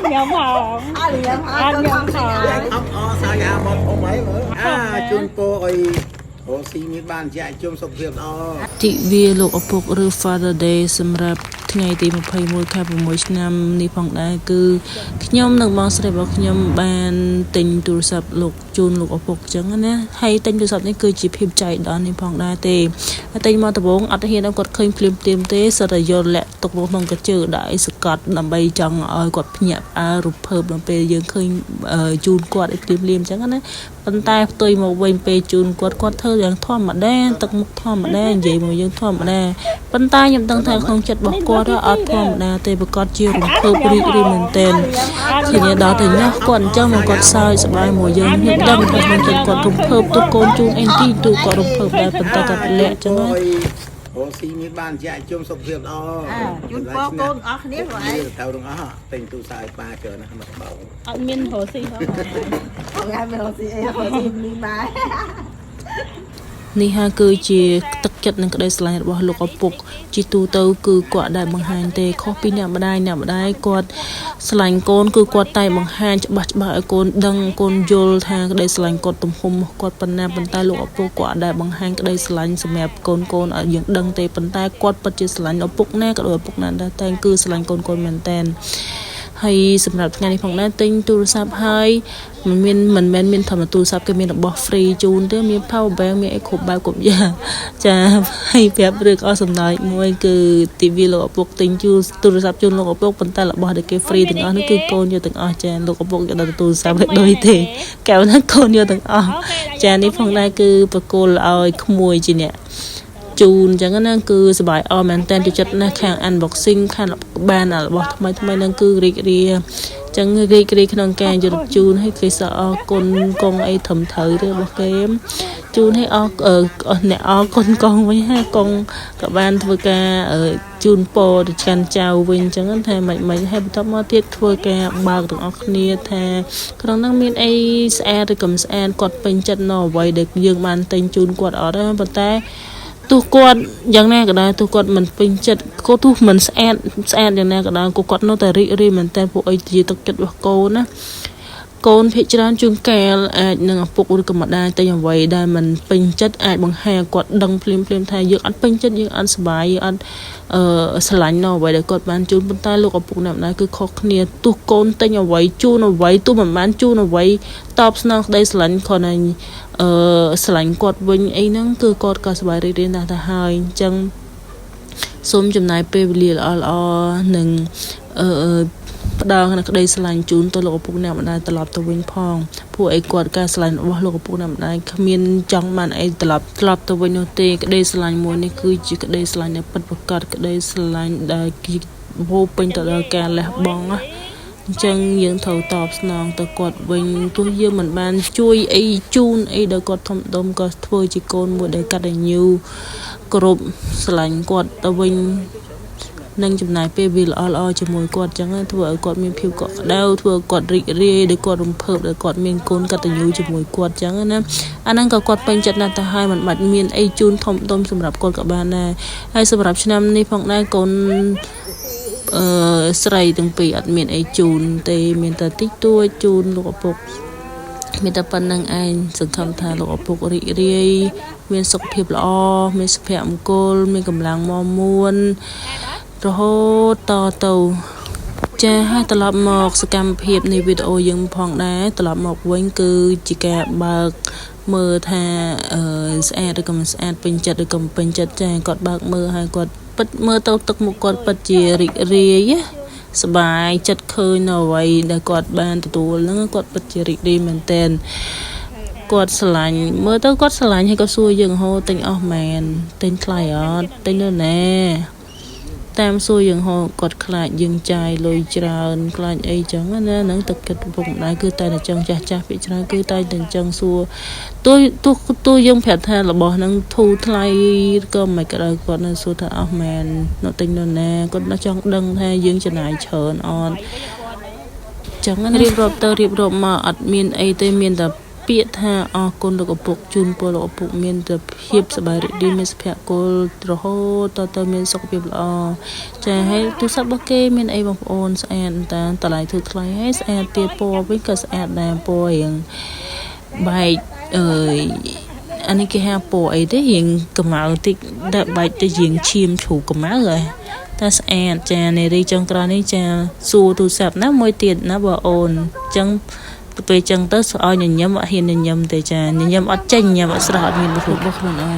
nhầm hòn ăn nhầm hòn sao nhà một ông mấy mà chun po rồi ô xí mi ban chạy chung sọc việc đó chị vi lục ở phục rư Father Day សម្រាប់ថ្ងៃទី21ខែ6ឆ្នាំនេះផងដែរគឺខ្ញុំនឹងបងស្រីរបស់ខ្ញុំបានទិញទូរស័ព្ទលោកជូនលោកឪពុកអញ្ចឹងណាហើយទិញទូរស័ព្ទនេះគឺជាភាពចៃដន្យនេះផងដែរទេទិញមកដំបូងអត់ហ៊ានឲ្យគាត់ឃើញភ្លាមទេសិតតែយកលាក់ទុកក្នុងកាជើដាក់ឲ្យសកាត់ដើម្បីចង់ឲ្យគាត់ភ្ញាក់ផ្អើលរំភើបដល់ពេលយើងឃើញជូនគាត់ឲ្យភ្លាមអញ្ចឹងណាប៉ុន្តែផ្ទុយមកវិញពេលជូនគាត់ធ្វើយ៉ាងធម្មតាទឹកមុខធម្មតានិយាយមកយើងធម្មតាប៉ុន្តែខ្ញុំដឹងថាក្នុងចិត្តរបស់គាត់អត់ធម្មតាទេប្រកាសជារំភើបរីករាយមែនទែនធានាដល់ទៅញ៉ាំគាត់អញ្ចឹងមកគាត់សើចសប្បាយមកយើងខ្ញុំដឹងថាក្នុងចិត្តគាត់រំភើបទូកូនជូនអីទីទូគាត់រំភើបដែរប៉ុន្តែគាត់លាក់អញ្ចឹងណាអូស៊ីមានបានចាក់ជុំសុខភាពល្អជូនពរកូនអស់គ្នាបងឯងទៅទាំងអស់ទិញទូសាយប៉ាច្រើនណាស់មកបងអត់មានរស់ស៊ីផងបងឯងមានរស់ស៊ីអីរស់ស៊ីមានបាយនេះហើយគឺជាទឹកចិត្តនិងក្តីស្រឡាញ់របស់លោកឪពុកជាទូទៅគឺគាត់ដែលបង្ហាញទេខុសពីអ្នកម្ដាយគាត់ស្រឡាញ់កូនគឺគាត់តែបង្ហាញច្បាស់ឲ្យកូនដឹងកូនយល់ថាក្តីស្រឡាញ់គាត់ទំហំគាត់ប៉ុណ្ណាប៉ុន្តែលោកឪពុកគាត់ដែលបង្ហាញក្តីស្រឡាញ់សម្រាប់កូនឲ្យយើងដឹងទេប៉ុន្តែគាត់ពិតជាស្រឡាញ់ឪពុកណាក៏ដូចឪពុកណាដែរតែគឺស្រឡាញ់កូនមែនតើហើយសម្រាប់ថ្ងៃនេះផងដែរទិញទូរស័ព្ទហើយមិនមែនមានធម្មទូរស័ព្ទគេមានរបស់ free ជូនទេមាន power bank មានអីគ្រប់បែបគ្រប់យ៉ាងចាហើយប្រាប់រឿងអស់សំណើចមួយគឺទីវីលោកឪពុកទិញទូរស័ព្ទជូនលោកឪពុកប៉ុន្តែរបស់ដែលគេ free ទាំងអស់នោះគឺកូនយកទាំងអស់ចាលោកឪពុកយកដល់ទូរស័ព្ទដូចទេកែវណាកូនយកទាំងអស់ចានេះផងដែរគឺប្រគល់ឲ្យក្មួយជាអ្នកជូនអញ្ចឹងណាគឺសប្បាយអរមែនតើចិត្តណាស់ខាង unboxing ខាងបានរបស់ថ្មីហ្នឹងគឺរីករាយចឹងរីករាយក្នុងការយកជូនឲ្យគេសអរគុណកងអីត្រឹមត្រូវរបស់គេជូនឲ្យអ្នកអរគុណកងវិញហើយកងក៏បានធ្វើការជូនពរទៅកាន់ចៅវិញចឹងថាមិនហើយបន្ទាប់មកទៀតធ្វើការបើកទាំងអស់គ្នាថាក្នុងហ្នឹងមានអីស្អាតឬក៏មិនស្អាតគាត់ពេញចិត្តនៅអ្វីដែលយើងបានទិញជូនគាត់អត់ទេប៉ុន្តែទោះគាត់យ៉ាងណាក៏ដោយទោះគាត់មិនពេញចិត្តក៏ទោះមិនស្អាតយ៉ាងណាក៏ដោយគាត់នៅតែរីករាយមែនតើពួកអីជាទឹកចិត្តរបស់កូនណាកូនភាគច្រើនជួនកាលអាចនឹងឪពុកឬក៏ម្ដាយតែអ្វីដែលមិនពេញចិត្តអាចបង្ហាញគាត់ដឹងភ្លាមថាយើងអត់ពេញចិត្តយើងអត់សប្បាយយើងអត់ស្រឡាញ់នៅអ្វីដែលគាត់បានជូនប៉ុន្តែលោកឪពុកអ្នកម្ដាយគឺខុសគ្នាទោះកូនទិញអ្វីជូនអ្វីទោះមិនបានជូនអ្វីតបស្នងក្តីស្រឡាញ់គាត់ឲ្យស្រឡាញ់គាត់វិញអីហ្នឹងគឺគាត់ក៏សប្បាយរីករាយណាស់ទៅហើយអញ្ចឹងសូមចំណាយពេលវេលាល្អនឹងផ្ដល់ក្តីស្រឡាញ់ជូនទៅលោកឪពុកអ្នកម្ដាយត្រឡប់ទៅវិញផងពួកអីគាត់ការស្រឡាញ់របស់លោកឪពុកអ្នកម្ដាយគ្មានចង់បានអីត្រឡប់ទៅវិញនោះទេក្តីស្រឡាញ់មួយនេះគឺជាក្តីស្រឡាញ់ដែលពិតប្រាកដក្តីស្រឡាញ់ដែលបូពេញទៅដល់ការលះបង់ណាអញ្ចឹងយើងត្រូវតបស្នងទៅគាត់វិញទោះយើងមិនបានជួយអីជូនអីដល់គាត់ធំដុំក៏ធ្វើជាកូនមួយដែលកតញ្ញូគ្រប់ស្រឡាញ់គាត់ទៅវិញនឹងចំណាយពេលវាល្អជាមួយគាត់អញ្ចឹងធ្វើឲ្យគាត់មានភាពកក់ក្ដៅធ្វើឲ្យគាត់រីករាយដោយគាត់រំភើបដោយគាត់មានកូនកតញ្ញូជាមួយគាត់អញ្ចឹងណាអាហ្នឹងក៏គាត់ពេញចិត្តណាស់ទៅហើយមិនបាច់មានអីជូនធំដុំសម្រាប់គាត់ក៏បានដែរហើយសម្រាប់ឆ្នាំនេះផងដែរកូនស្រីទាំងពីរអត់មានអីជូនទេមានតែតិចតួចជូនលោកឪពុកមានតែប៉ុណ្្នឹងឯងសង្ឃឹមថាលោកឪពុករីករាយមានសុខភាពល្អមានសុភមង្គលមានកម្លាំងមាំមួនរហូតទៅចាហើយត្រឡប់មកសកម្មភាពនៃវីដេអូយើងផងដែរត្រឡប់មកវិញគឺជាការបើកមើលថាស្អាតឬក៏មិនស្អាតពេញចិត្តឬក៏មិនពេញចិត្តចាគាត់បើកមើលហើយគាត់ពិតមើលទៅទឹកមុខគាត់ពិតជារីករាយសប្បាយចិត្តឃើញនៅអ្វីដែលគាត់បានទទួលហ្នឹងគាត់ពិតជារីករាយមែនទែនគាត់ស្រឡាញ់មើលទៅគាត់ស្រឡាញ់ហើយគាត់សួរយើងហូទិញអស់មែនទិញថ្លៃអត់ទិញនៅណាតាមសួរយើងហូគាត់ខ្លាចយើងចាយលុយច្រើនខ្លាចអីចឹងណាហ្នឹងទឹកចិត្តពុកម្ដាយគឺតែតែចឹងចាស់ពីច្រើនគឺតែតែចឹងសួរទោះយើងប្រាប់ថារបស់ហ្នឹងធូរថ្លៃក៏មិនក៏ដោយគាត់នៅសួរថាអស់មែននៅទិញនៅណាគាត់ចង់ដឹងថាយើងចំណាយច្រើនអត់ចឹងរៀបរាប់ទៅរៀបរាប់មកអត់មានអីទេមានតែ ពាក្យថាអរគុណលោកឪពុកជូនពរលោកឪពុកមានតែភាពសប្បាយរីករាយមានសុភមង្គលរហូតតទៅមានសុខភាពល្អចាហើយទូរស័ព្ទរបស់គេមានអីបងប្អូនស្អាតតាតម្លៃធូរថ្លៃហើយស្អាតទៀតពណ៌វិញក៏ស្អាតដែរពណ៌រៀងបែកអានេះគេហៅពណ៌អីទេរៀងកម្ៅតិចដាក់បែកទៅរៀងឈាមជ្រូកកម្ៅហើយតែស្អាតចានារីចុងក្រោយនេះចាសួរទូរស័ព្ទណាមួយទៀតណាបងអូនអញ្ចឹងទៅពេលអញ្ចឹងទៅឲ្យញញឹមអត់ហ៊ានញញឹមទេចាញញឹមអត់ចេញញញឹមអត់ស្រស់អត់មានបុគ្គលរបស់ខ្លួនឯង